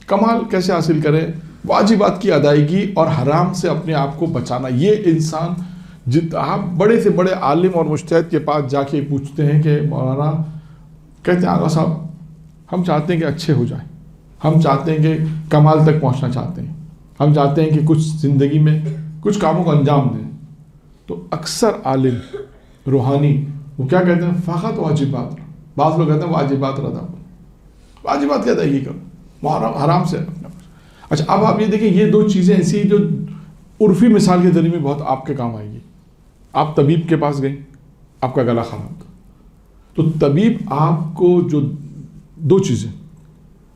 کمال کیسے حاصل کریں؟ واجبات کی ادائیگی اور حرام سے اپنے آپ کو بچانا. یہ انسان آپ بڑے سے بڑے عالم اور مجتہد کے پاس جا کے پوچھتے ہیں کہ مولانا کہتے ہیں آغا صاحب ہم چاہتے ہیں کہ اچھے ہو جائیں, ہم چاہتے ہیں کہ کمال تک پہنچنا چاہتے ہیں, ہم چاہتے ہیں کہ کچھ زندگی میں کچھ کاموں کو انجام دیں. تو اکثر عالم روحانی وہ کیا کہتے ہیں؟ فقط واجبات. بعض لوگ کہتے ہیں واجبات رضا, واجبات کی ادائیگی کرو, حرام سے. اچھا اب آپ یہ دیکھیں, یہ دو چیزیں ایسی جو عرفی مثال کے ذریعے میں بہت آپ کے کام آئے گی. آپ طبیب کے پاس گئے, آپ کا گلا خراب تھا, تو طبیب آپ کو جو دو چیزیں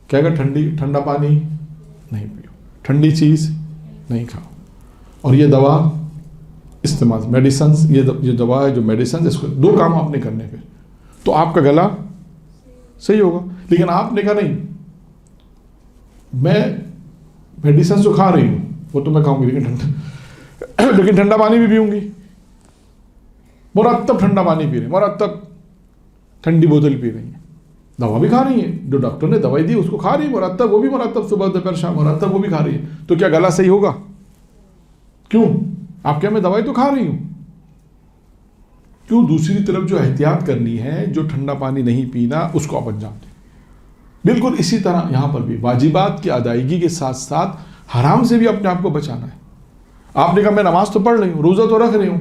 کہے گا, ٹھنڈا پانی نہیں پیو, ٹھنڈی چیز نہیں کھاؤ, اور یہ دوا استعمال, میڈیسنس, یہ دوا ہے جو میڈیسنس, اس کو دو کام آپ نے کرنے پھر تو آپ کا گلا صحیح ہوگا. لیکن آپ نے کہا نہیں میں میڈیسنس تو کھا رہی ہوں, وہ تو میں کھاؤں گی لیکن ٹھنڈا پانی بھی پیوں گی, مرتب ٹھنڈا پانی پی رہے ہیں, مرتب ٹھنڈی بوتل پی رہی ہیں, دوا بھی کھا رہی ہیں, جو ڈاکٹر نے دوائی دی اس کو کھا رہی ہے مرتب, وہ بھی مرتب صبح دوپہر شام مرتب وہ بھی کھا رہی ہے, تو کیا گلا صحیح ہوگا؟ کیوں؟ آپ کیا میں دوائی تو کھا رہی ہوں. کیوں؟ دوسری طرف جو احتیاط کرنی ہے, جو ٹھنڈا پانی نہیں پینا, اس کو آپ انجام دیں. بالکل اسی طرح یہاں پر بھی واجبات کی ادائیگی کے ساتھ ساتھ حرام سے بھی اپنے آپ کو بچانا ہے. آپ نے کہا میں نماز تو پڑھ رہی ہوں, روزہ تو رکھ رہی ہوں,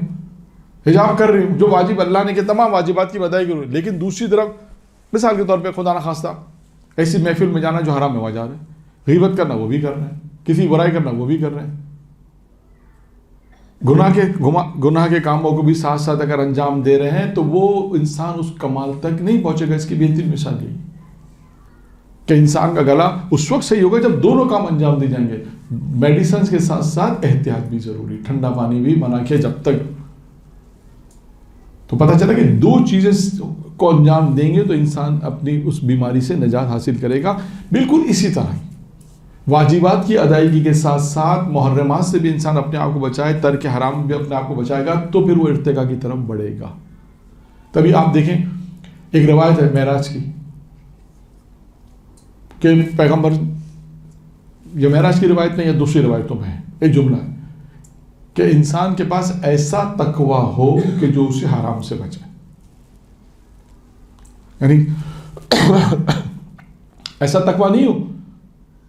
حجاب کر رہی ہوں, جو واجب اللہ نے کہ تمام واجبات کی ادائیگی کروں, لیکن دوسری طرف مثال کے طور پہ خدا نخواستہ ایسی محفل میں جانا جو حرام میں وہاں جا رہے ہیں, غیبت کرنا وہ بھی کر رہے ہیں, کسی برائی کرنا وہ بھی کر رہے ہیں, گناہ کے کاموں کو بھی ساتھ ساتھ اگر انجام دے رہے ہیں, تو وہ انسان اس کمال تک نہیں پہنچے گا. اس کی بہترین مثال یہی کہ انسان کا گلا اس وقت صحیح ہوگا جب دونوں کام انجام دے جائیں گے. میڈیسنز کے ساتھ ساتھ احتیاط بھی ضروری, ٹھنڈا پانی بھی منع کیا جب تک. تو پتہ چلا کہ دو چیزیں کو انجام دیں گے تو انسان اپنی اس بیماری سے نجات حاصل کرے گا. بالکل اسی طرح واجبات کی ادائیگی کے ساتھ ساتھ محرمات سے بھی انسان اپنے آپ کو بچائے, ترک حرام بھی اپنے آپ کو بچائے گا, تو پھر وہ ارتقاء کی طرف بڑھے گا. تبھی آپ دیکھیں ایک روایت ہے معراج کی کہ پیغمبر, یہ معراج کی روایت نہیں ہے, دوسری روایتوں میں ہے, ایک جملہ ہے کہ انسان کے پاس ایسا تقوی ہو کہ جو اسے حرام سے بچائے. یعنی ایسا تقوی نہیں ہو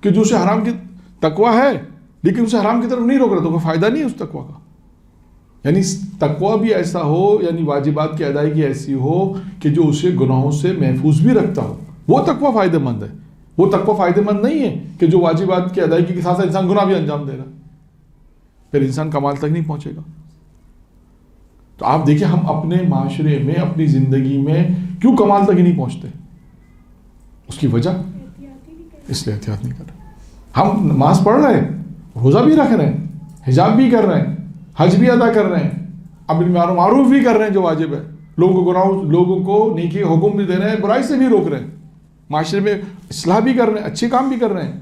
کہ جو اسے حرام کی تقوی ہے لیکن اسے حرام کی طرف نہیں روک رہا, تو کوئی فائدہ نہیں ہے اس تقوی کا. یعنی تقوی بھی ایسا ہو, یعنی واجبات کی ادائیگی ایسی ہو کہ جو اسے گناہوں سے محفوظ بھی رکھتا ہو, وہ تقوی فائدہ مند ہے. وہ تقوی فائدہ مند نہیں ہے کہ جو واجبات کی ادائیگی کے ساتھ ساتھ انسان گناہ بھی انجام دے رہا, پھر انسان کمال تک نہیں پہنچے گا. تو آپ دیکھیں ہم اپنے معاشرے میں, اپنی زندگی میں کیوں کمال تک ہی نہیں پہنچتے؟ اس کی وجہ اس لیے احتیاط نہیں کر رہے. ہم نماز پڑھ رہے ہیں, روزہ بھی رکھ رہے ہیں, حجاب بھی کر رہے ہیں, حج بھی ادا کر رہے ہیں, اب معروف بھی کر رہے ہیں جو واجب ہے, لوگوں کو نیکی حکم بھی دے رہے ہیں, برائی سے بھی روک رہے ہیں, معاشرے میں اصلاح بھی کر رہے ہیں, اچھے کام بھی کر رہے ہیں,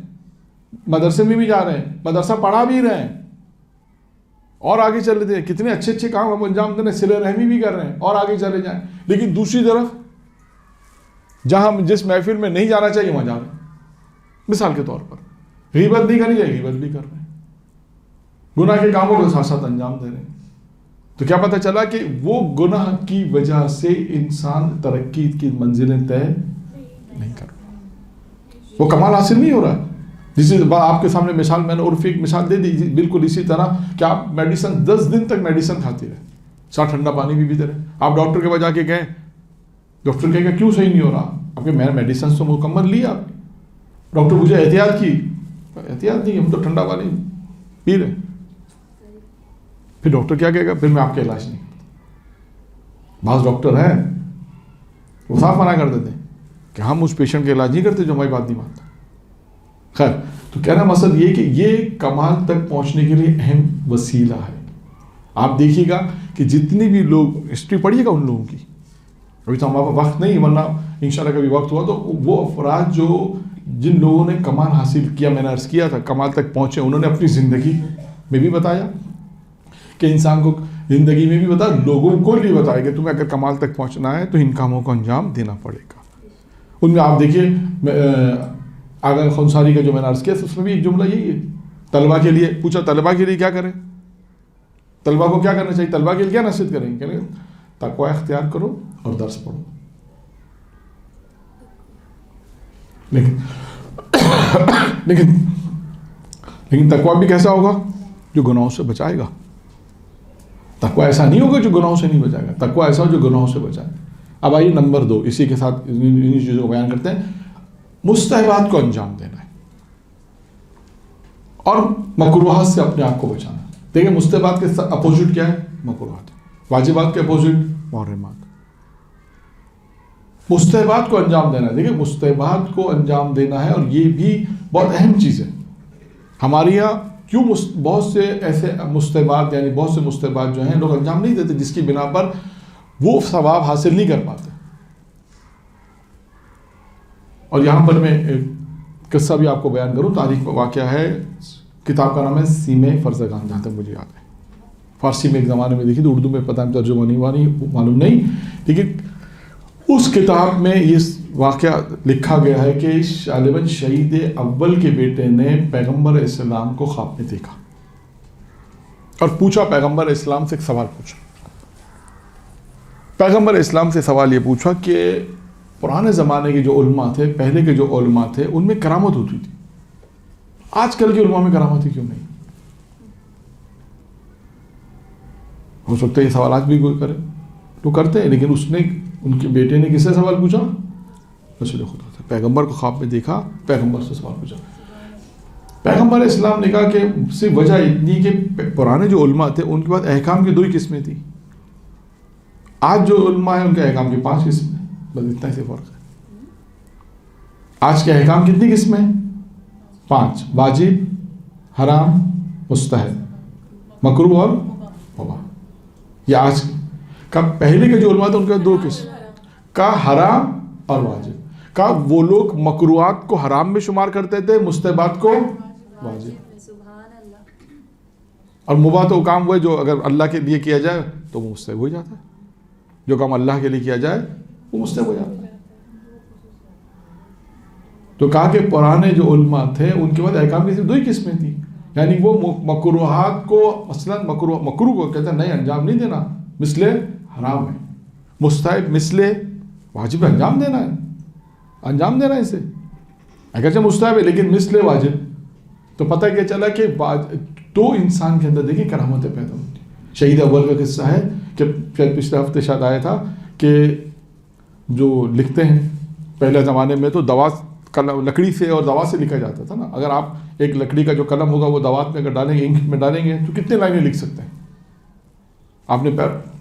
مدرسے میں بھی جا رہے ہیں, مدرسہ پڑھا بھی رہے ہیں, اور آگے چل رہے ہیں, کتنے اچھے اچھے کام ہم انجام دے رہے ہیں, صلہ رحمی بھی کر رہے ہیں, اور آگے چلے جائیں. لیکن دوسری طرف جہاں ہم جس محفل میں نہیں جانا چاہیے وہاں جا رہے ہیں. مثال کے طور پر غیبت نہیں کرنی چاہیے, غیبت بھی کر رہے ہیں, گناہ کے کاموں کو ساتھ ساتھ انجام دے رہے ہیں. تو کیا پتہ چلا کہ وہ گناہ کی وجہ سے انسان ترقی کی منزلیں طے نہیں کر رہا, وہ کمال حاصل نہیں ہو رہا. جس آپ کے سامنے مثال میں نے عرفی ایک مثال دے دی, بالکل اسی طرح کہ آپ میڈیسن 10 دن تک میڈیسن کھاتے رہے, ساتھ ٹھنڈا پانی بھی پیتے رہے. آپ ڈاکٹر کے پاس جا کے گئے, ڈاکٹر کہے گا کیوں صحیح نہیں ہو رہا؟ آپ کے میں نے میڈیسن تو مکمل لی, آپ ڈاکٹر مجھے احتیاط کی, احتیاط نہیں, ہم تو ٹھنڈا پانی پی رہے. پھر ڈاکٹر کیا کہے گا؟ پھر میں آپ کا علاج نہیں کرتا. بعض ڈاکٹر ہیں وہ صاف منع کر دیتے ہیں کہ ہم اس پیشنٹ کا علاج نہیں کرتے جو ہماری بات نہیں مانتا. خیر, تو کہنا مقصد یہ کہ یہ کمال تک پہنچنے کے لیے اہم وسیلہ ہے. آپ دیکھیے گا کہ جتنی بھی لوگ, ہسٹری پڑھیے گا ان لوگوں کی, ابھی تو ہمارا وقت نہیں, ورنہ انشاءاللہ کبھی وقت ہوا تو وہ افراد جو جن لوگوں نے کمال حاصل کیا, میں نے عرض کیا تھا کمال تک پہنچے, انہوں نے اپنی زندگی میں بھی بتایا کہ انسان کو زندگی میں بھی بتایا, لوگوں کو بھی بتایا کہ تمہیں اگر کمال تک پہنچنا ہے تو ان کاموں کو انجام دینا پڑے گا. ان میں آپ دیکھیے آگا خونساری کا جو میں نے عرض کیا اس میں بھی ایک جملہ یہی ہے. طلبہ کے لیے پوچھا طلبہ کے لیے کیا کریں, طلبہ کو کیا کرنا چاہیے, طلبہ کے لیے کیا نصیحت کریں گے, تقوی اختیار کرو اور درس پڑھو. لیکن تقوی بھی کیسا ہوگا, جو گناہوں سے بچائے گا. تقوی ایسا نہیں ہوگا جو گناہوں سے نہیں بچائے گا, تقوی ایسا ہو جو گناہوں سے بچائے. اب آئیے نمبر 2, اسی کے ساتھ انہی چیزوں کو بیان کرتے ہیں. مستحبات کو انجام دینا ہے اور مکروہات سے اپنے آپ کو بچانا. دیکھیں مستحبات کے اپوزٹ کیا ہے, مکروہات. واجبات کے اپوزٹ محرمات. مستحبات کو انجام دینا ہے. دیکھیں مستحبات کو انجام دینا ہے, اور یہ بھی بہت اہم چیز ہے ہمارے یہاں. کیوں بہت سے ایسے مستحبات, یعنی بہت سے مستحبات جو ہیں لوگ انجام نہیں دیتے, جس کی بنا پر وہ ثواب حاصل نہیں کر پاتے. اور یہاں پر میں ایک قصہ بھی آپ کو بیان کروں. تاریخ واقعہ ہے, کتاب کا نام ہے سیمِ فرزگان, جہاں تک مجھے یاد ہے. فارسی میں ایک زمانے میں دیکھی تھی, اردو میں پتہ نہیں ترجمہ نہیں ہوا, نہیں معلوم نہیں. لیکن اس کتاب میں یہ واقعہ لکھا گیا ہے کہ غالباً شہید اول کے بیٹے نے پیغمبر اسلام کو خواب میں دیکھا اور پوچھا, پیغمبر اسلام سے ایک سوال پوچھا. پیغمبر اسلام سے سوال یہ پوچھا کہ پرانے زمانے کے جو علماء تھے, پہلے کے جو علماء تھے, ان میں کرامت ہوتی تھی, آج کل کے علماء میں کرامت ہی کیوں نہیں؟ ہو سکتا ہے یہ سوال آج بھی کوئی کرے, تو کرتے ہیں. لیکن اس نے, ان کے بیٹے نے کس سے سوال پوچھا؟ رسول خدا سے. پیغمبر کو خواب میں دیکھا, پیغمبر سے سوال پوچھا. پیغمبر اسلام نے کہا کہ صرف وجہ اتنی کہ پرانے جو علماء تھے ان کے پاس احکام کی 2 قسمیں تھیں. آج جو علماء ہیں ان کے احکام کی 5 قسمیں, بس اتنا سے فرق ہے. آج کے احکام کتنی قسمیں ہیں؟ 5. واجب, حرام, مستحب, مکروہ اور مباح. یہ آج کا. پہلے کے جو علماء تھے ان کے 2 قسم کا, حرام اور واجب. کا وہ لوگ مکروہات کو حرام میں شمار کرتے تھے, مستحبات کو واجب. اور مباح تو کام وہ ہے جو اگر اللہ کے لیے کیا جائے تو وہ مستحب ہو جاتا ہے, جو کام اللہ کے لیے کیا جائے وہ مستحب ہو جاتا ہے. تو کہا کہ پرانے جو علماء تھے ان کے بعد احکام کی صرف 2 ہی قسمیں تھیں. یعنی وہ مکروہات کو, مثلا مکروہ کو کہتے ہیں نہیں انجام نہیں دینا, مثل حرام ہے. مستحب مثل واجب انجام دینا ہے, انجام دینا ہے اسے, اگرچہ مستحب ہے لیکن مثل واجب. تو پتہ کیا چلا کہ تو انسان کے اندر دیکھیں کرامتیں پیدا ہوتی. شہید اول کا قصہ ہے کہ پچھلے ہفتے شاید آیا تھا کہ جو لکھتے ہیں پہلے زمانے میں تو دوات لکڑی سے اور دوات سے لکھا جاتا تھا نا. اگر آپ ایک لکڑی کا جو قلم ہوگا وہ دوات میں اگر ڈالیں گے, انک میں ڈالیں گے, تو کتنے لائنیں لکھ سکتے ہیں. آپ نے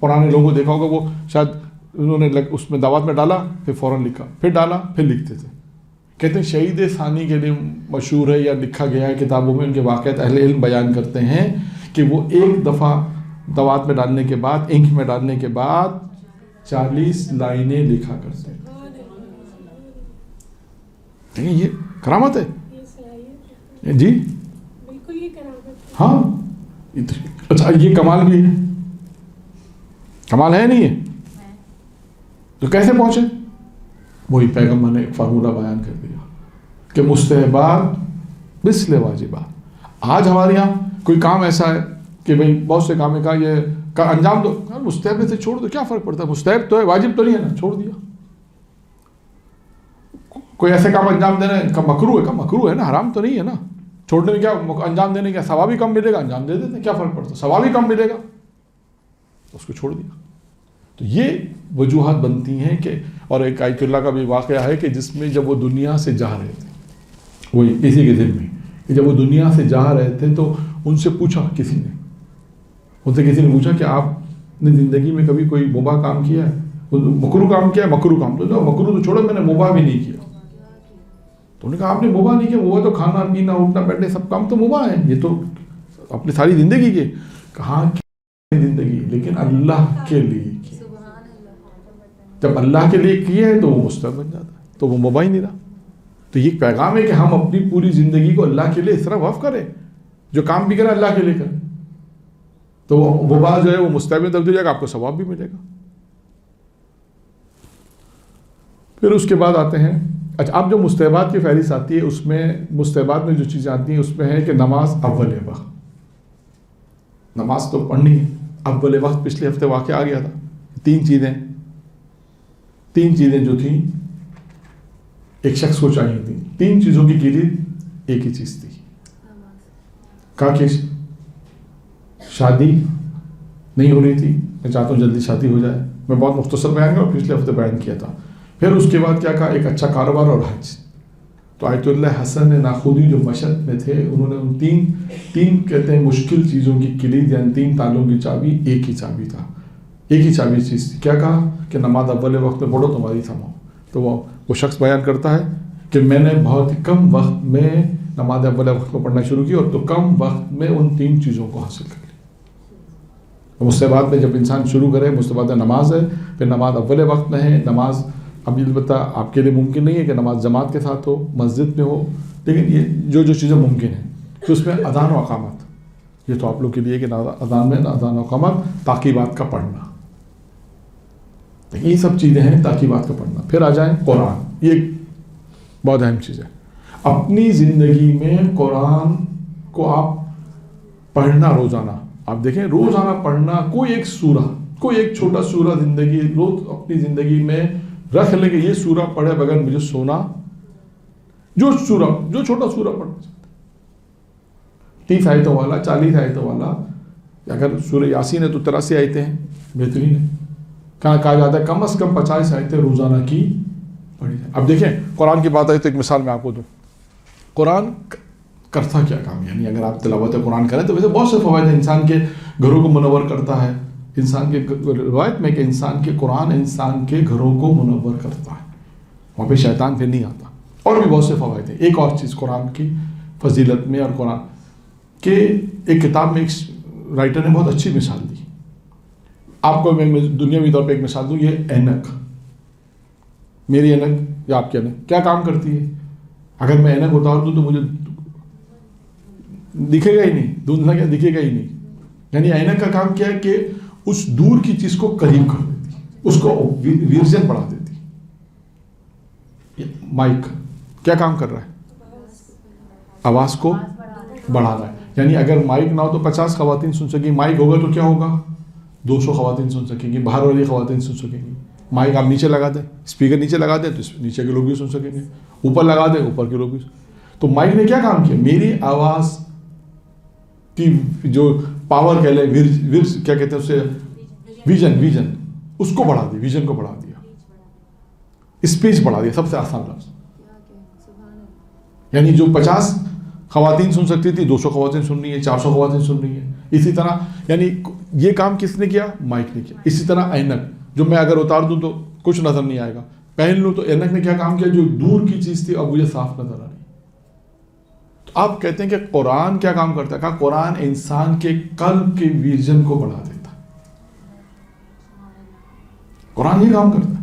پرانے لوگوں کو دیکھا ہوگا, وہ شاید انہوں نے اس میں دوات میں ڈالا, پھر فوراً لکھا, پھر ڈالا, پھر لکھتے تھے. کہتے ہیں شہید ثانی کے لیے مشہور ہے یا لکھا گیا ہے کتابوں میں, ان کے واقعات اہل علم بیان کرتے ہیں کہ وہ ایک دفعہ دوات میں ڈالنے کے بعد, انک میں ڈالنے کے بعد 40 لائنیں لکھا کرتے ہیں. یہ کرامت ہے جی, بالکل یہ کرامت. ہاں اچھا, یہ کمال بھی ہے, کمال ہے نہیں ہے تو کیسے پہنچے؟ وہی پیغمبر نے ایک فارمولہ بیان کر دیا کہ مستحبات مثل واجبات. آج ہمارے یہاں کوئی کام ایسا ہے کہ بھئی بہت سے کام کا یہ انجام دو, مستحب میں سے چھوڑ دو, کیا فرق پڑتا ہے؟ مستحب تو ہے, واجب تو نہیں ہے نا, چھوڑ دیا. کوئی ایسے کام انجام دینا ہے کا مکروہ ہے, کا مکروہ ہے نا, حرام تو نہیں ہے نا. چھوڑنے میں کیا, انجام دینے کا ثواب ہی کم ملے گا, انجام دے دیتے ہیں, کیا فرق پڑتا ہے, ثواب ہی کم ملے گا, اس کو چھوڑ دیا. تو یہ وجوہات بنتی ہیں کہ, اور ایک آیت اللہ کا بھی واقعہ ہے کہ جس میں جب وہ دنیا سے جا رہے تھے, وہی اسی کے ذمے کہ جب وہ دنیا سے جا رہے تھے تو ان سے پوچھا, کسی نے پوچھا کہ آپ نے زندگی میں کبھی کوئی مباح کام کیا ہے, مکروہ کام کیا ہے؟ مکروہ کام. تو مکروہ تو چھوڑو, میں نے مباح بھی نہیں کیا. تو انہوں نے کہا آپ نے مباح نہیں کیا, مباح تو کھانا پینا اٹھنا بیٹھنا سب کام تو مباح ہے, یہ تو اپنی ساری زندگی کے. کہاں کی زندگی, لیکن اللہ کے لیے کی. جب اللہ کے لیے کیے ہے تو وہ مستحب بن جاتا ہے, تو وہ مباح ہی نہیں رہا. تو یہ پیغام ہے کہ ہم اپنی پوری زندگی کو اللہ کے لیے اس طرح وقف کریں, جو کام بھی کریں اللہ کے لیے کریں, تو وہ بات جو ہے وہ مستحب میں تبدیل ہو جائے گا, آپ کو ثواب بھی ملے گا. پھر اس کے بعد آتے ہیں اچھا اب جو مستحبات کی فہرست آتی ہے اس میں مستحبات میں جو چیزیں آتی ہیں اس میں ہے کہ نماز اول وقت، نماز تو پڑھنی ہے اول وقت. پچھلے ہفتے واقعہ آ گیا تھا. تین چیزیں جو تھیں ایک شخص کو چاہیے تھیں. تین چیزوں کی کلید ایک ہی چیز تھی. کہا کہ شادی نہیں ہو رہی تھی، میں چاہتا ہوں جلدی شادی ہو جائے. میں بہت مختصر بیان کیا اور پچھلے ہفتے بیان کیا تھا. پھر اس کے بعد کیا کہا؟ ایک اچھا کاروبار اور حج. تو آیت اللہ حسن ناخودی جو مشہد میں تھے انہوں نے ان تین کہتے ہیں مشکل چیزوں کی کلید یعنی تین تالوں کی چابی ایک ہی چابی تھا، ایک ہی چابی چیز تھی. کیا کہا کہ نماز اول وقت میں پڑھو تمہاری تھماؤ. تو وہ شخص بیان کرتا ہے کہ میں نے بہت ہی کم وقت میں نماز اول وقت کو پڑھنا شروع کی اور تو کم وقت میں ان تین چیزوں کو حاصل کر لی. مستحبات میں جب انسان شروع کرے، مستحبات نماز ہے، پھر نماز اول وقت میں ہے. نماز اب البتہ آپ کے لیے ممکن نہیں ہے کہ نماز جماعت کے ساتھ ہو، مسجد میں ہو، لیکن یہ جو چیزیں ممکن ہیں تو اس میں اذان و اقامت، یہ تو آپ لوگ کے لیے کہ اذان میں اذان و اقامت، تاکیبات کا پڑھنا، یہ سب چیزیں ہیں تاکیبات کا پڑھنا. پھر آ جائیں قرآن، یہ بہت اہم چیز ہے. اپنی زندگی میں قرآن کو آپ پڑھنا روزانہ، آپ دیکھیں روزانہ پڑھنا کوئی ایک سورہ، کوئی ایک چھوٹا سورہ زندگی روز اپنی زندگی میں رکھ لیں کہ یہ سورہ پڑھے بغیر مجھے سونا، جو چھوٹا سورہ پڑھنا چاہتے 30 آیتوں والا، 40 آیتوں والا. اگر سورہ یاسین ہے تو 83 آیتیں ہیں، بہترین ہے. کہا جاتا ہے کم از کم 50 آیتیں روزانہ کی پڑھی جائیں. اب دیکھیں قرآن کی بات آئی تو ایک مثال میں آپ کو دوں. قرآن کرتا کیا کام؟ یعنی اگر آپ تلاوت قرآن کریں تو ویسے بہت سے فوائد ہیں. انسان کے گھروں کو منور کرتا ہے. انسان کے روایت میں کہ قرآن انسان کے گھروں کو منور کرتا ہے، وہاں پہ شیطان پھر نہیں آتا. اور بھی بہت سے فوائد ہیں. ایک اور چیز قرآن کی فضیلت میں اور قرآن کے ایک کتاب میں ایک رائٹر نے بہت اچھی مثال دی. آپ کو میں دنیاوی طور پہ ایک مثال دوں. یہ اینک، میری اینک یا آپ کی اینک کیا کام کرتی ہے؟ اگر میں اینک اتار دوں تو مجھے دکھے گا ہی نہیں، دھندلا کیا دکھے گا ہی نہیں. یعنی اینک کا کام کیا ہے کہ اس دور کی چیز کو قریب کر دیتی، اس کو ویژن بڑھا دیتی. مائک کیا کام کر رہا ہے؟ آواز کو بڑھا رہا ہے. یعنی اگر مائک نہ ہو تو 50 خواتین سن سکیں گی، مائک ہوگا تو کیا ہوگا؟ 200 خواتین سن سکیں گی، باہر والی خواتین سن سکیں گی. مائک آپ نیچے لگا دیں، اسپیکر نیچے لگا دیں تو نیچے کے لوگ بھی سن سکیں گے، اوپر لگا دیں اوپر کے لوگ بھی. تو مائک نے کیا کام کیا؟ میری آواز کی جو پاور کہہ لیں، ورس کیا کہتے ہیں اسے، ویژن اس کو بڑھا دیا، ویژن کو بڑھا دیا، اسپیچ بڑھا دیا. سب سے آسان لفظ. یعنی جو 50 خواتین سن سکتی تھی 200 خواتین سن رہی ہیں، 400 خواتین سن رہی ہیں. اسی طرح یعنی یہ کام کس نے کیا؟ مائک نے کیا. اسی طرح اینک جو میں اگر اتار دوں تو کچھ نظر نہیں آئے گا، پہن لوں تو اینک نے کیا کام کیا؟ جو دور کی چیز تھی اب مجھے صاف نظر آ رہی. تو آپ کہتے ہیں کہ قرآن کیا کام کرتا ہے؟ کہا قرآن انسان کے قلب کے ویژن کو بڑھا دیتا ہے. قرآن یہ کام کرتا ہے.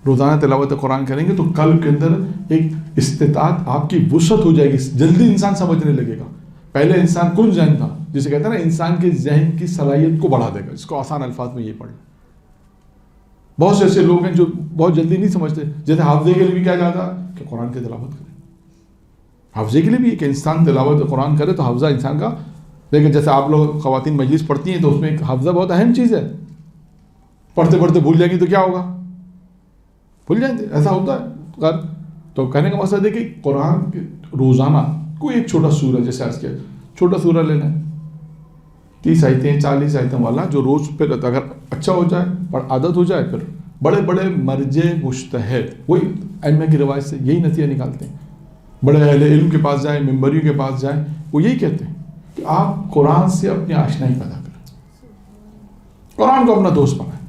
روزانہ تلاوت قرآن کریں گے تو قلب کے اندر ایک استطاعت، آپ کی وسعت ہو جائے گی، جلدی انسان سمجھنے لگے گا. پہلے انسان کن ذہن تھا، جسے کہتے ہیں نا انسان کے ذہن کی صلاحیت کو بڑھا دے گا. اس کو آسان الفاظ میں یہ پڑھ لیں. بہت سے ایسے لوگ ہیں جو بہت جلدی نہیں سمجھتے. جیسے حافظے کے لیے بھی کیا جاتا کہ قرآن کی تلاوت کریں. حافظے کے لیے بھی کہ انسان تلاوت قرآن کرے تو حافظہ انسان کا. لیکن جیسے آپ لوگ خواتین مجلس پڑھتی ہیں تو اس میں ایک حافظہ بہت اہم چیز ہے. پڑھتے پڑھتے بھول جائیں گی تو کیا ہوگا؟ بھول جائیں گے، ایسا ہوتا ہے. تو کہنے کا مقصد ہے کہ قرآن روزانہ کوئی ایک چھوٹا سورہ، جیسے آج کیا چھوٹا سورہ لینا ہے 30 آیتیں 40 آیتوں والا، جو روز پھر اگر اچھا ہو جائے اور عادت ہو جائے، پھر بڑے بڑے مرجع مجتہد وہی ائمہ کی روایت سے یہی نتیجہ نکالتے ہیں. بڑے اہل علم کے پاس جائیں، منبریوں کے پاس جائیں، وہ یہی کہتے ہیں کہ آپ قرآن سے اپنی آشنائی پیدا کریں، قرآن کو اپنا دوست بنائیں،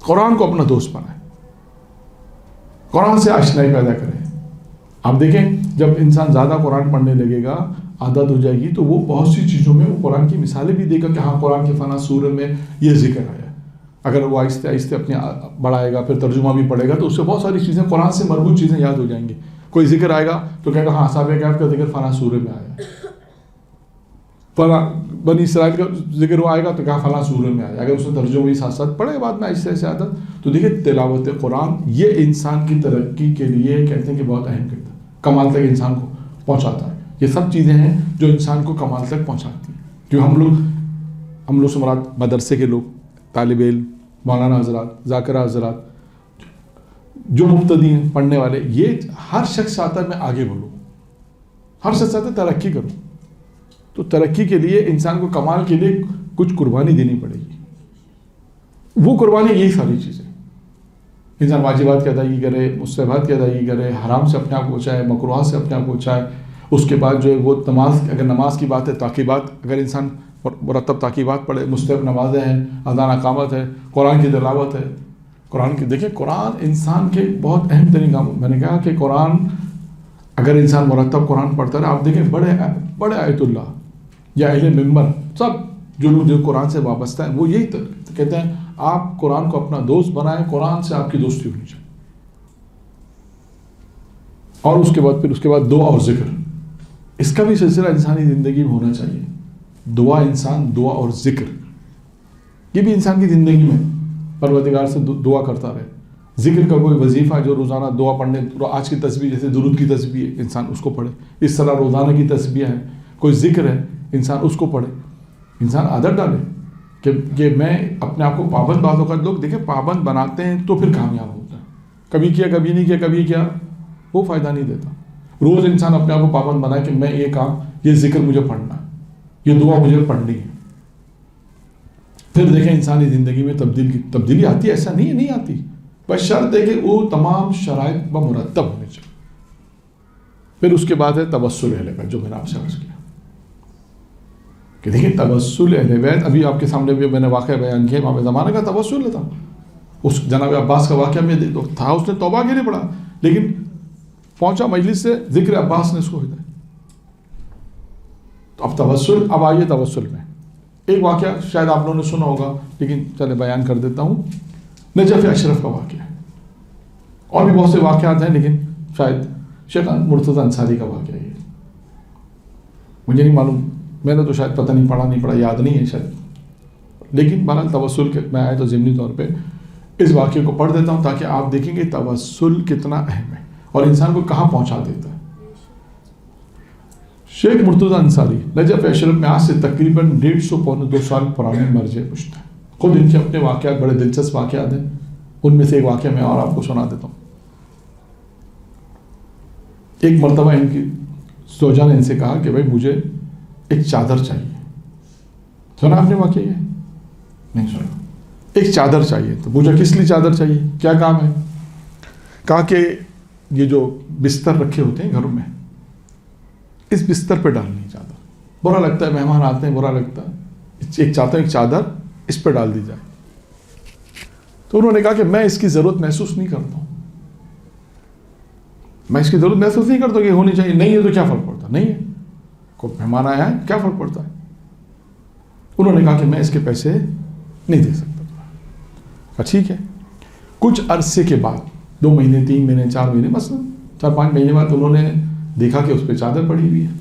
قرآن کو اپنا دوست بنائیں، قرآن سے آشنائی پیدا کریں. آپ دیکھیں جب انسان زیادہ قرآن پڑھنے لگے گا، عادت ہو جائے گی، تو وہ بہت سی چیزوں میں وہ قرآن کی مثالیں بھی دے گا کہ ہاں قرآن کے فلاں سورہ میں یہ ذکر آیا. اگر وہ آہستہ آہستہ اپنے بڑھائے گا، پھر ترجمہ بھی پڑھے گا تو اس سے بہت ساری چیزیں قرآن سے مربوط چیزیں یاد ہو جائیں گی. کوئی ذکر آئے گا تو کہے گا ہاں اصحاب کہف کا ذکر فلاں سورہ میں آیا، فلاں بنی اسرائیل کا ذکر وہ آئے گا تو کہا فلاں سورہ میں آیا. اگر اس نے ترجمہ بھی ساتھ ساتھ پڑھے، بعد میں آہستہ آہستہ عادت تو دیکھیں تلاوت قرآن یہ انسان کی ترقی کے لیے کہتے ہیں کہ بہت اہم کردار، کمال تک انسان کو پہنچاتا ہے. یہ سب چیزیں ہیں جو انسان کو کمال تک پہنچاتی ہیں. جو ہم لوگ سے مراد مدرسے کے لوگ، طالب علم، مولانا حضرات، ذاکرہ حضرات، جو مبتدی ہیں پڑھنے والے، یہ ہر شخص چاہتا ہے میں آگے بڑھوں، ہر شخص چاہتا ہے ترقی کروں. تو ترقی کے لیے انسان کو کمال کے لیے کچھ قربانی دینی پڑے گی. وہ قربانی یہی ساری چیزیں، انسان واجبات کی ادائیگی کرے، مستحبات کی ادائیگی کرے، حرام سے اپنے آپ کو بچائے، مکروہات سے اپنے آپ کو بچائے. اس کے بعد جو ہے وہ نماز، اگر نماز کی بات ہے، تاقیبات، اگر انسان مرتب تاقیبات پڑھے، مستحب نمازیں ہیں، اذان اقامت ہے، قرآن کی تلاوت ہے. قرآن کی دیکھیں، قرآن انسان کے بہت اہم ترین کام. میں نے کہا کہ قرآن اگر انسان مرتب قرآن پڑھتا ہے، آپ دیکھیں بڑے آیت اللہ یا اہل ممبر، سب جو لوگ جو قرآن سے وابستہ ہیں، وہ یہی کہتے ہیں آپ قرآن کو اپنا دوست بنائیں، قرآن سے آپ کی دوستی ہونی چاہیے. اور اس کے بعد دعا اور ذکر، اس کا بھی سلسلہ انسانی زندگی میں ہونا چاہیے. دعا اور ذکر، یہ بھی انسان کی زندگی میں پروردگار سے دعا کرتا رہے. ذکر کا کوئی وظیفہ جو روزانہ دعا پڑھنے، آج کی تسبیح جیسے درود کی تسبیح ہے، انسان اس کو پڑھے. اس طرح روزانہ کی تسبیح ہے، کوئی ذکر ہے، انسان اس کو پڑھے. انسان عادت ڈالے کہ میں اپنے آپ کو پابند. بعض اوقات لوگ دیکھیں پابند بناتے ہیں تو پھر کامیاب ہوتا ہے. کبھی کیا، کبھی نہیں کیا، کبھی کیا، وہ فائدہ نہیں دیتا. روز انسان اپنے آپ کو پابند بنائے کہ میں یہ کام، یہ ذکر مجھے پڑھنا ہے، یہ دعا مجھے پڑھنی ہے. پھر دیکھیں انسانی زندگی میں تبدیلی آتی ہے، ایسا نہیں آتی، بس شرط ہے کہ وہ تمام شرائط مرتب ہونے چاہیے. پھر اس کے بعد ہے توسل اہل بیت، جو میں نے آپ سے عرض کیا کہ دیکھیں توسل اہل بیت. ابھی آپ کے سامنے بھی میں نے واقعہ بیان کیا، امام زمانہ کا توسل تھا. اس جناب عباس کا واقعہ میں تھا، اس نے توبہ کے لیے پڑھا، لیکن پہنچا مجلس سے ذکر عباس نے اس کو ہدایت. تو اب توسل، اب آئیے توسل میں ایک واقعہ شاید آپ لوگوں نے سنا ہوگا، لیکن چلے بیان کر دیتا ہوں. نجف اشرف کا واقعہ ہے، اور بھی بہت سے واقعات ہیں، لیکن شاید شیخ مرتضیٰ انصاری کا واقعہ ہے. مجھے نہیں معلوم، میں نے تو شاید پتہ نہیں پڑھا یاد نہیں ہے شاید، لیکن بہرحال توسل کے میں آئے تو ضمنی طور پہ اس واقعے کو پڑھ دیتا ہوں تاکہ آپ دیکھیں گے توسل کتنا اہم ہے اور انسان کو کہاں پہنچا دیتا ہے. شیخ مرتضیٰ انصاری نجف اشرف میں آج سے تقریباً 150-200 سال پرانے مرجع پشت ہیں. خود ان کے اپنے واقعات بڑے دلچسپ واقعات ہیں. ان میں سے ایک واقعہ میں اور آپ کو سنا دیتا ہوں. ایک مرتبہ ان کی زوجہ نے ان سے کہا کہ بھائی مجھے ایک چادر چاہیے. سنا آپ نے واقعہ یہ؟ نہیں سنا. ایک چادر چاہیے. تو پوچھا کس لیے چادر چاہیے، کیا کام ہے؟ کہا کہ یہ جو بستر رکھے ہوتے ہیں گھروں میں، اس بستر پہ ڈالنی ہے چادر. برا لگتا ہے، مہمان آتے ہیں، برا لگتا ہے. ایک چاہتا ہوں ایک چادر اس پہ ڈال دی جائے. تو انہوں نے کہا کہ میں اس کی ضرورت محسوس نہیں کرتا ہوں، میں اس کی ضرورت محسوس نہیں کرتا کہ ہونی چاہیے. نہیں ہے تو کیا فرق پڑتا؟ نہیں ہے، کوئی مہمان آیا ہے، کیا فرق پڑتا ہے؟ انہوں نے کہا کہ میں اس کے پیسے نہیں دے سکتا. ٹھیک ہے. کچھ عرصے کے بعد 2 مہینے 3 مہینے 4 مہینے مثلا 4-5 مہینے بعد انہوں نے دیکھا کہ اس پہ چادر پڑی ہوئی ہے.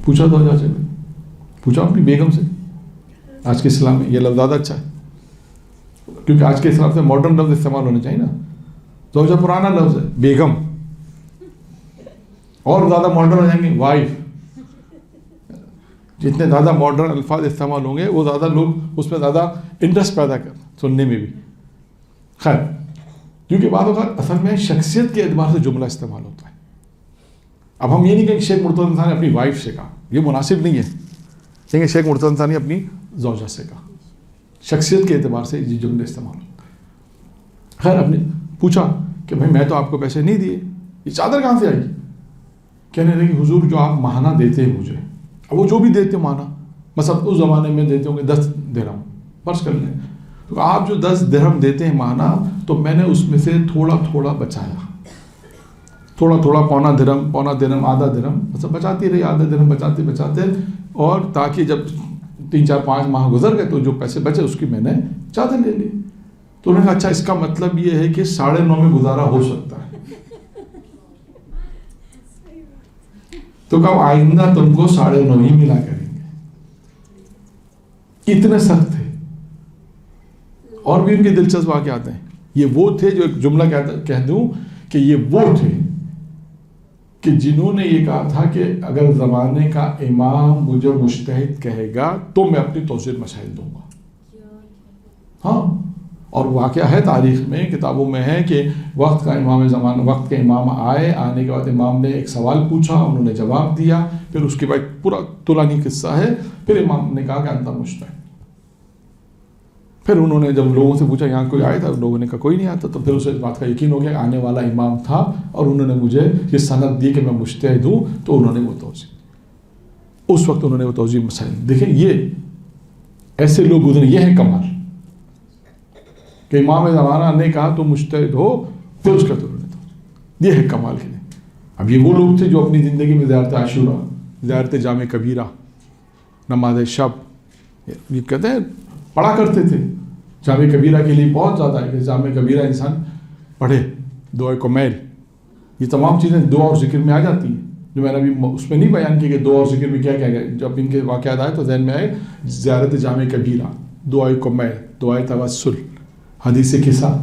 پوچھا تو جا چلے، پوچھا اپنی بیگم سے. آج کے اسلام میں یہ لفظ زیادہ اچھا ہے، کیونکہ آج کے اسلام سے ماڈرن لفظ استعمال ہونے چاہیے نا. زوجہ پرانا لفظ ہے، بیگم. اور زیادہ ماڈرن ہو جائیں گے وائف. جتنے زیادہ ماڈرن الفاظ استعمال ہوں گے وہ زیادہ لوگ اس میں زیادہ انٹرسٹ پیدا کر سننے میں بھی. خیر، کیونکہ بعض اوقات اصل میں شخصیت کے اعتبار سے جملہ استعمال ہوتا ہے. اب ہم یہ نہیں کہیں کہ شیخ مرتضیٰ انصاری نے اپنی وائف سے کہا، یہ مناسب نہیں ہے. کہیں شیخ مرتضیٰ انصاری نے اپنی زوجہ سے کہا. شخصیت کے اعتبار سے یہ جملے استعمال ہوتا ہے. خیر، آپ نے پوچھا کہ بھائی میں تو آپ کو پیسے نہیں دیے، یہ چادر کہاں سے آئی؟ کہنے لگی حضور جو آپ ماہانہ دیتے ہیں مجھے، اب وہ جو بھی دیتے ماہانہ، مثلا اس زمانے میں دیتے ہوں گے 10 درہم فرض کر لیں، تو آپ جو 10 درہم دیتے ہیں ماہانہ، تو میں نے اس میں سے تھوڑا تھوڑا بچایا، تھوڑا تھوڑا پونا درہم آدھا درہم مثلا بچاتی رہی، آدھا درہم بچاتے، اور تاکہ جب 3-4-5 ماہ گزر گئے تو جو پیسے بچے اس کی میں نے چادر لے لی. تو انہوں نے کہا اچھا اس کا مطلب یہ ہے کہ 9.5 میں گزارا ہو سکتا ہے. تو کہا آئندہ تم کو 9.5 ہی ملا کریں گے. اتنے سخت تھے. اور بھی ان کے دلچسپ واقعات ہیں. یہ وہ تھے جو ایک جملہ کہہ دوں کہ یہ وہ تھے کہ جنہوں نے یہ کہا تھا کہ اگر زمانے کا امام مجھے مجتہد کہے گا تو میں اپنی توسیع مسائل دوں گا. ہاں، اور واقعہ ہے تاریخ میں، کتابوں میں ہے کہ وقت کا امام زمانہ، وقت کے امام آنے کے بعد امام نے ایک سوال پوچھا، انہوں نے جواب دیا، پھر اس کے بعد پورا طولانی قصہ ہے. پھر امام نے کہا کہ انت مجتہد. پھر انہوں نے جب لوگوں سے پوچھا یہاں کوئی آیا تھا، لوگوں نے کہا کوئی نہیں آتا، تو پھر اسے اس بات کا یقین ہو گیا آنے والا امام تھا اور انہوں نے مجھے یہ سند دی کہ میں مجتہد ہوں، تو انہوں نے وہ توضیح، اس وقت انہوں نے وہ توضیح مسائل. دیکھیں یہ ایسے لوگ گزرے، یہ ہے کمال کہ امام زمانہ نے کہا تو مجتہد ہو، پھر اس کا تو یہ ہے کمال کے لیے. اب یہ وہ لوگ تھے جو اپنی زندگی میں زیارت عاشورہ، زیارت جامع کبیرہ، نماز شب، یہ کہتے ہیں پڑھا کرتے تھے. جامع کبیرہ کے لیے بہت زیادہ ہے کہ جامع کبیرہ انسان پڑھے، دعائے کمیل، یہ تمام چیزیں دعا اور ذکر میں آ جاتی ہیں، جو میں نے ابھی اس میں نہیں بیان کی کہ دعا اور ذکر میں کیا کیا گیا. جب ان کے واقعات آئے تو ذہن میں آئے زیارت جامع کبیرہ، دعائے کمیل، دعائے توسل، حدیث قصہ،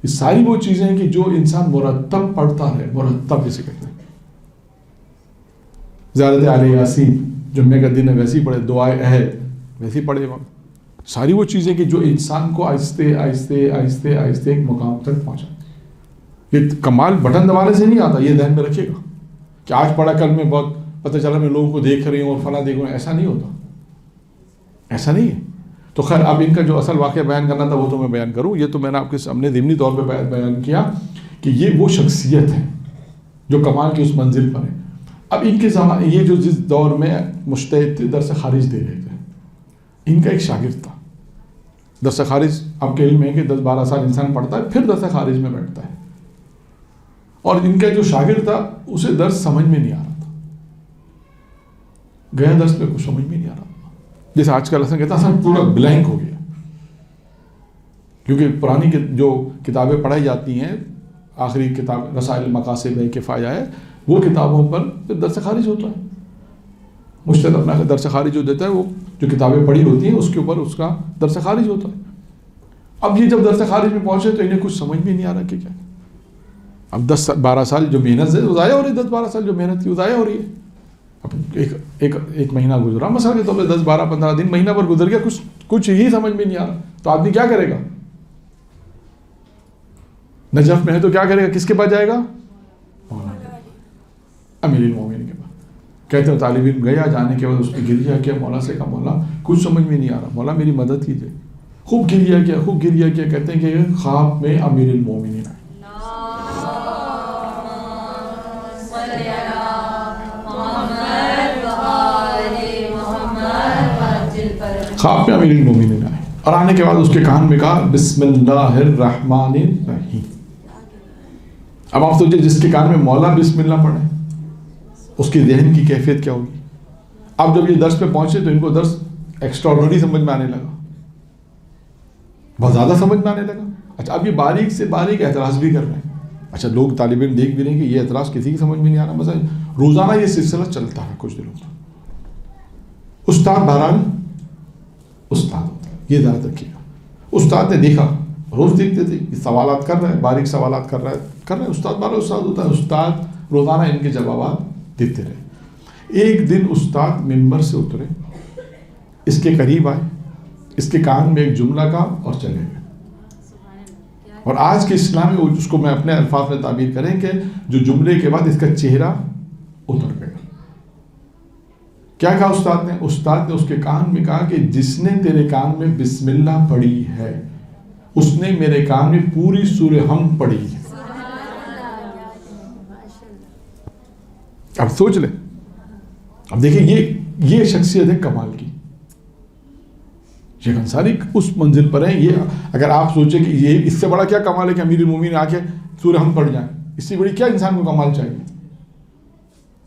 یہ ساری وہ چیزیں ہیں کہ جو انسان مرتب پڑھتا ہے، مرتب جسے کہتے ہیں. زیارت آل یاسین، جمعے کا دن ہے ویسے ہی پڑھے، دعائے عہد ویسے ہی پڑھے. ساری وہ چیزیں کہ جو انسان کو آہستہ آہستہ آہستہ آہستہ ایک مقام تک پہنچاتی. یہ کمال بٹن دبانے سے نہیں آتا، یہ ذہن میں رکھیے گا کہ آج پڑھا کل میں بہت پتہ چلا میں لوگوں کو دیکھ رہی ہوں اور فلاں دیکھ رہا ہوں، ایسا نہیں ہوتا، ایسا نہیں ہے. تو خیر اب ان کا جو اصل واقعہ بیان کرنا تھا وہ تو میں بیان کروں. یہ تو میں نے آپ کے سامنے ضمنی طور پہ بیان کیا کہ یہ وہ شخصیت ہے جو کمال کی اس منزل پر ہے. اب ان کے زمانے، یہ جو جس دور میں مجتہد تھے، درس خارج دے رہے تھے، ان کا ایک شاگرد تھا. درس خارج آپ کے علم ہے کہ 10-12 سال انسان پڑھتا ہے پھر درس خارج میں بیٹھتا ہے، اور ان کا جو شاگرد تھا اسے درس سمجھ میں نہیں آ رہا تھا، گیا درس میں کچھ سمجھ میں نہیں آ رہا تھا. جیسے آج کل کہتا ہے پورا بلینک ہو گیا، کیونکہ پرانی جو کتابیں پڑھائی جاتی ہیں، آخری کتاب رسائل مقاصد کفایہ ہے، وہ کتابوں پر پھر درس خارج ہوتا ہے. مجتہد اپنا درس خارج جو دیتا ہے وہ جو کتابیں پڑھی ہوتی ہیں اس کے اوپر اس کا درس خارج ہوتا ہے. اب یہ جب درس خارج میں پہنچے تو انہیں کچھ سمجھ بھی نہیں آ رہا کہ کیا. اب 10-12 سال جو محنت ہے وہ ضائع ہو رہی ہے، 10-12 سال جو محنت کی وہ ضائع ہو رہی ہے. اب ایک مہینہ گزرا مثلا کے طور پہ 10-12-15 دن، مہینہ پر گزر گیا، کچھ ہی سمجھ میں نہیں آ رہا، تو آدمی کیا کرے گا؟ نجف میں ہے تو کیا کرے گا؟ کس کے پاس جائے گا؟ امیر المومنین کے پاس. کہتے ہیں طالب علم گیا، جانے کے بعد اس نے گریہ کیا، مولا سے کہا مولا کچھ سمجھ میں نہیں آ رہا، مولا میری مدد کیجیے. خوب گریہ کیا، خوب گریہ کیا. کہتے ہیں کہ خواب میں امیر المومنین آئے. خواب میں امیر المومنین آئے اور آنے کے بعد اس کے کان میں کہا بسم اللہ الرحمن الرحیم. اب آپ سوچیں جس کے کان میں مولا بسم اللہ پڑھے اس کی ذہن کی کیفیت کیا ہوگی. اب جب یہ درس پہ پہنچے تو ان کو درس ایکسٹراڈنری سمجھ میں آنے لگا، بہت زیادہ سمجھ میں آنے لگا. اچھا اب یہ باریک سے باریک اعتراض بھی کر رہے ہیں. اچھا لوگ طالب علم دیکھ بھی رہے ہیں کہ یہ اعتراض کسی کی سمجھ میں نہیں آ رہا. مثلا روزانہ یہ سلسلہ چلتا ہے کچھ دنوں تک. استاد بہرحال استاد ہوتا ہے، یہ یاد رکھیے گا. استاد نے دیکھا، روز دیکھتے تھے یہ سوالات کر رہے ہیں، باریک سوالات کر رہے ہیں. استاد بہرحال استاد ہوتا ہے. استاد روزانہ ان کے جوابات دیتے رہے. ایک دن استاد ممبر سے اترے، اس کے قریب آئے، اس کے کان میں ایک جملہ کہا اور چلے گئے. اور آج کے اسلام میں اس کو میں اپنے الفاظ میں تعبیر کریں کہ جو جملے کے بعد اس کا چہرہ اتر گیا. کیا کہا استاد نے؟ استاد نے اس کے کان میں کہا کہ جس نے تیرے کان میں بسم اللہ پڑھی ہے اس نے میرے کان میں پوری سورہ حمد پڑھی ہے. اب سوچ لیں، اب دیکھیں یہ شخصیت ہے کمال کی. شیخ انصاری اس منزل پر ہیں. یہ اگر آپ سوچیں کہ یہ اس سے بڑا کیا کمال ہے کہ امیر المومنین آ کے سورہ حمد پڑھ جائیں، اس سے بڑی کیا انسان کو کمال چاہیے.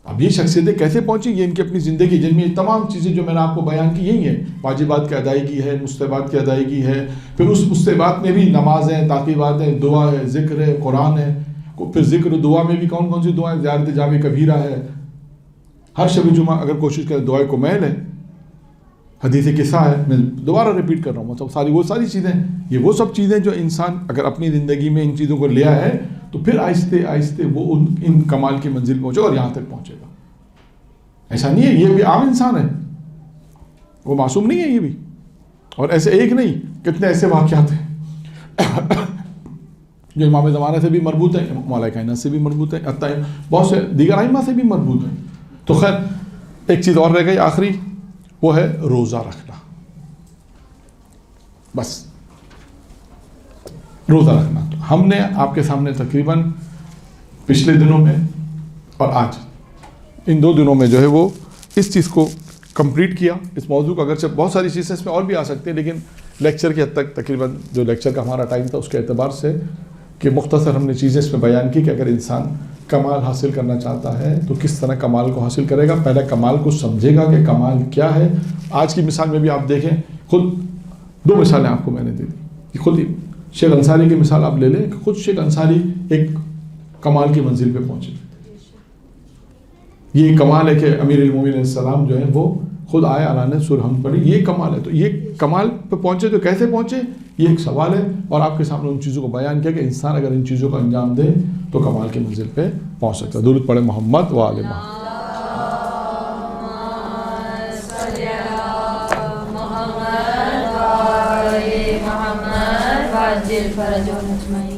اب یہ شخصیتیں کیسے پہنچی؟ یہ ان کی اپنی زندگی جن میں یہ تمام چیزیں جو میں نے آپ کو بیان کی یہی ہیں. واجبات کی ادائیگی ہے، مستحبات کی ادائیگی ہے، پھر اس مستحبات میں بھی نمازیں، تعقیبات ہیں، دعا ہے، ذکر ہے، قرآن ہے. پھر ذکر دعا میں بھی کون کون سی دعائیں؟ زیارت جامع کبیرہ ہے، ہر شب جمعہ اگر کوشش کرے دعائے کمیل ہے، حدیث قصہ ہے، میں دوبارہ ریپیٹ کر رہا ہوں، مطلب وہ ساری چیزیں، یہ وہ سب چیزیں جو انسان اگر اپنی زندگی میں ان چیزوں کو لیا ہے تو پھر آہستہ آہستہ وہ ان کمال کی منزل پہنچے اور یہاں تک پہنچے گا. ایسا نہیں ہے یہ بھی عام انسان ہے، وہ معصوم نہیں ہے یہ بھی. اور ایسے ایک نہیں، کتنے ایسے واقعات ہیں جو امام زمانہ سے بھی مربوط ہیں، مولا کائنات سے بھی مربوط ہیں، بہت سے دیگر ائمہ سے بھی مربوط ہیں. تو خیر ایک چیز اور رہ گئی آخری، وہ ہے روزہ رکھنا. بس روزہ رکھنا. تو ہم نے آپ کے سامنے تقریباً پچھلے دنوں میں اور آج ان 2 دنوں میں جو ہے وہ اس چیز کو کمپلیٹ کیا. اس موضوع کو اگرچہ بہت ساری چیزیں اس میں اور بھی آ سکتی ہیں، لیکن لیکچر کی حد تک تقریباً جو لیکچر کا ہمارا ٹائم تھا اس کے اعتبار سے کہ مختصر ہم نے چیزیں اس میں بیان کی کہ اگر انسان کمال حاصل کرنا چاہتا ہے تو کس طرح کمال کو حاصل کرے گا. پہلے کمال کو سمجھے گا کہ کمال کیا ہے. آج کی مثال میں بھی آپ دیکھیں، خود 2 مثالیں آپ کو میں نے دے دی. خود شیخ انصاری کی مثال آپ لے لیں کہ خود شیخ انصاری ایک کمال کی منزل پہ پہنچے. یہ کمال ہے کہ امیر المومنین علیہ السلام جو ہیں وہ خود آئے، اللہ نے سورہ حمد پڑھی، یہ کمال ہے. تو یہ کمال پہ پہنچے تو کیسے پہنچے، یہ ایک سوال ہے. اور آپ کے سامنے ان چیزوں کو بیان کیا کہ انسان اگر ان چیزوں کو انجام دے تو کمال کی منزل پہ پہنچ سکتا ہے. درود پڑھے محمد و آل محمد. فرج و مطمئن